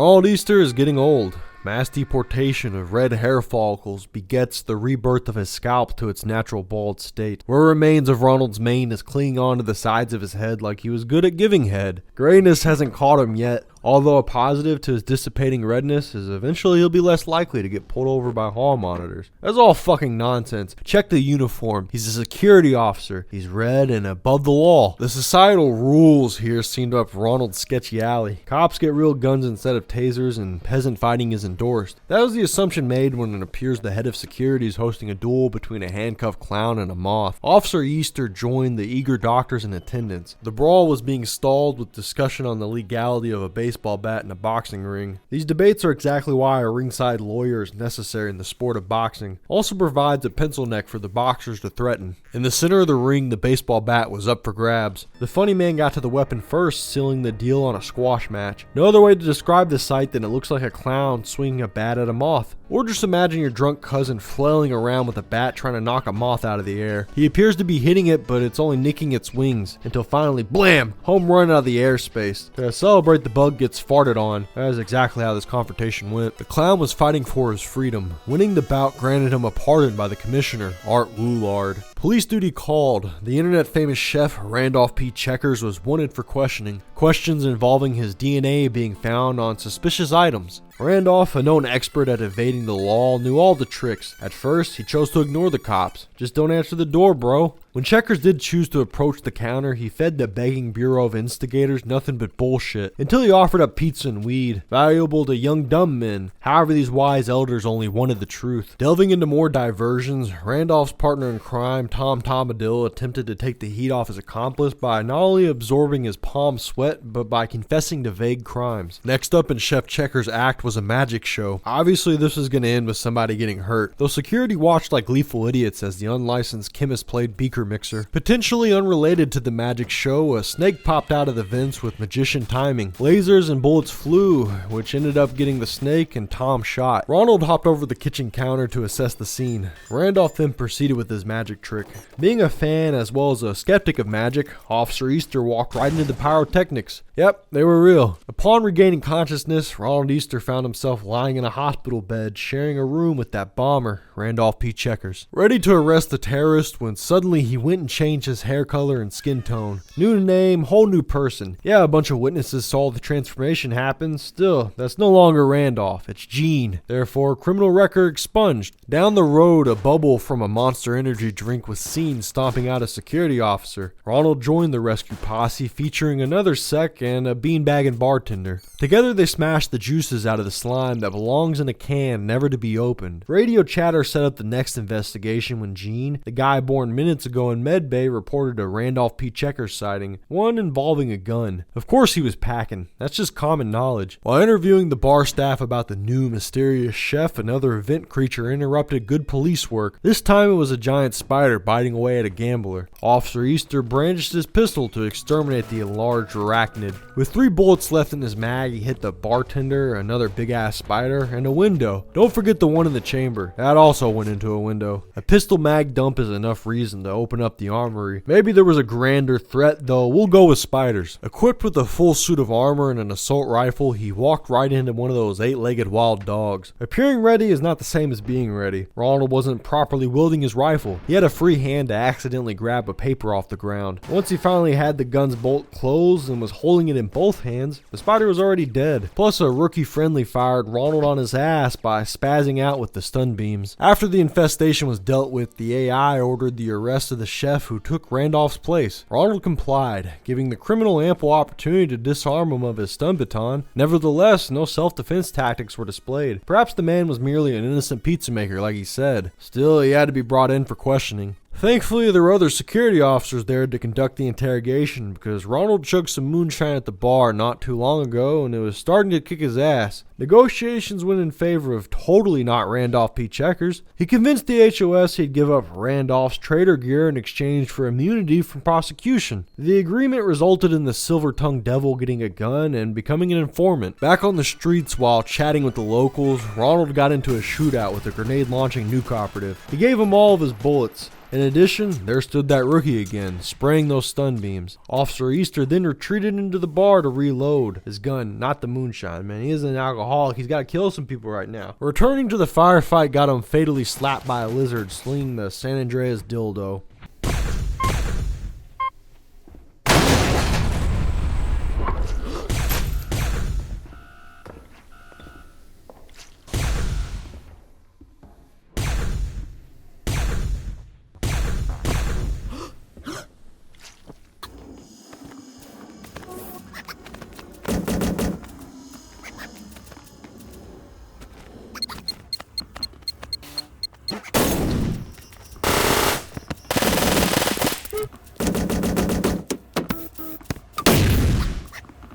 Ronald Easter is getting old. Mass deportation of red hair follicles begets the rebirth of his scalp to its natural bald state, where remains of Ronald's mane is clinging onto the sides of his head like he was good at giving head. Grayness hasn't caught him yet, although a positive to his dissipating redness is eventually he'll be less likely to get pulled over by hall monitors. That's all fucking nonsense. Check the uniform. He's a security officer. He's red and above the law. The societal rules here seem to up Ronald's sketchy alley. Cops get real guns instead of tasers, and peasant fighting is endorsed. That was the assumption made when it appears the head of security is hosting a duel between a handcuffed clown and a moth. Officer Easter joined the eager doctors in attendance. The brawl was being stalled with discussion on the legality of a baseball bat in a boxing ring. These debates are exactly why a ringside lawyer is necessary in the sport of boxing. Also provides a pencil neck for the boxers to threaten. In the center of the ring, the baseball bat was up for grabs. The funny man got to the weapon first, sealing the deal on a squash match. No other way to describe the sight than it looks like a clown swinging a bat at a moth. Or just imagine your drunk cousin flailing around with a bat trying to knock a moth out of the air. He appears to be hitting it, but it's only nicking its wings, until finally, blam! Home run out of the airspace. To celebrate, the bug gets farted on. That is exactly how this confrontation went. The clown was fighting for his freedom. Winning the bout granted him a pardon by the commissioner, Art Woolard. Police duty called. The internet famous chef Randolph P. Checkers was wanted for questioning. Questions involving his DNA being found on suspicious items. Randolph, a known expert at evading the law, knew all the tricks. At first, he chose to ignore the cops. Just don't answer the door, bro. When Checkers did choose to approach the counter, he fed the begging bureau of instigators nothing but bullshit, until he offered up pizza and weed, valuable to young dumb men. However, these wise elders only wanted the truth. Delving into more diversions, Randolph's partner in crime, Tom Tomadil, attempted to take the heat off his accomplice by not only absorbing his palm sweat, but by confessing to vague crimes. Next up in Chef Checkers' act was a magic show. Obviously, this was going to end with somebody getting hurt, though security watched like gleeful idiots as the unlicensed chemist played beaker mixer. Potentially unrelated to the magic show, a snake popped out of the vents with magician timing. Lasers and bullets flew, which ended up getting the snake and Tom shot. Ronald hopped over the kitchen counter to assess the scene. Randolph then proceeded with his magic trick. Being a fan as well as a skeptic of magic, Officer Easter walked right into the pyrotechnics. Yep, they were real. Upon regaining consciousness, Ronald Easter found himself lying in a hospital bed, sharing a room with that bomber, Randolph P. Checkers. Ready to arrest the terrorist when suddenly he went and changed his hair color and skin tone. New name, whole new person. Yeah, a bunch of witnesses saw the transformation happen. Still, that's no longer Randolph, it's Gene. Therefore, criminal record expunged. Down the road, a bubble from a Monster Energy drink was seen stomping out a security officer. Ronald joined the rescue posse, featuring another sec and a beanbagging bartender. Together they smashed the juices out of the slime that belongs in a can never to be opened. Radio chatter set up the next investigation when Gene, the guy born minutes ago in Medbay, reported a Randolph P. Checkers sighting, one involving a gun. Of course he was packing, that's just common knowledge. While interviewing the bar staff about the new mysterious chef, another event creature interrupted good police work. This time it was a giant spider biting away at a gambler. Officer Easter brandished his pistol to exterminate the enlarged arachnid. With 3 bullets left in his mag, he hit the bartender, another big ass spider, and a window. Don't forget the one in the chamber. That also went into a window. A pistol mag dump is enough reason to open up the armory. Maybe there was a grander threat, though we'll go with spiders. Equipped with a full suit of armor and an assault rifle, he walked right into one of those 8-legged wild dogs. Appearing ready is not the same as being ready. Ronald wasn't properly wielding his rifle. He had a free hand to accidentally grab a paper off the ground. Once he finally had the gun's bolt closed and was holding it in both hands, the spider was already dead. Plus, a rookie friendly fired Ronald on his ass by spazzing out with the stun beams. After the infestation was dealt with, the AI ordered the arrest of the chef who took Randolph's place. Ronald complied, giving the criminal ample opportunity to disarm him of his stun baton. Nevertheless, no self-defense tactics were displayed. Perhaps the man was merely an innocent pizza maker, like he said. Still, he had to be brought in for questioning. Thankfully, there were other security officers there to conduct the interrogation because Ronald chugged some moonshine at the bar not too long ago and it was starting to kick his ass. Negotiations went in favor of totally not Randolph P. Checkers. He convinced the HOS he'd give up Randolph's trader gear in exchange for immunity from prosecution. The agreement resulted in the silver-tongued devil getting a gun and becoming an informant. Back on the streets while chatting with the locals, Ronald got into a shootout with a grenade-launching nuke operative. He gave him all of his bullets. In addition, there stood that rookie again, spraying those stun beams. Officer Easter then retreated into the bar to reload his gun, not the moonshine, man. He is an alcoholic. He's got to kill some people right now. Returning to the firefight got him fatally slapped by a lizard slinging the San Andreas dildo.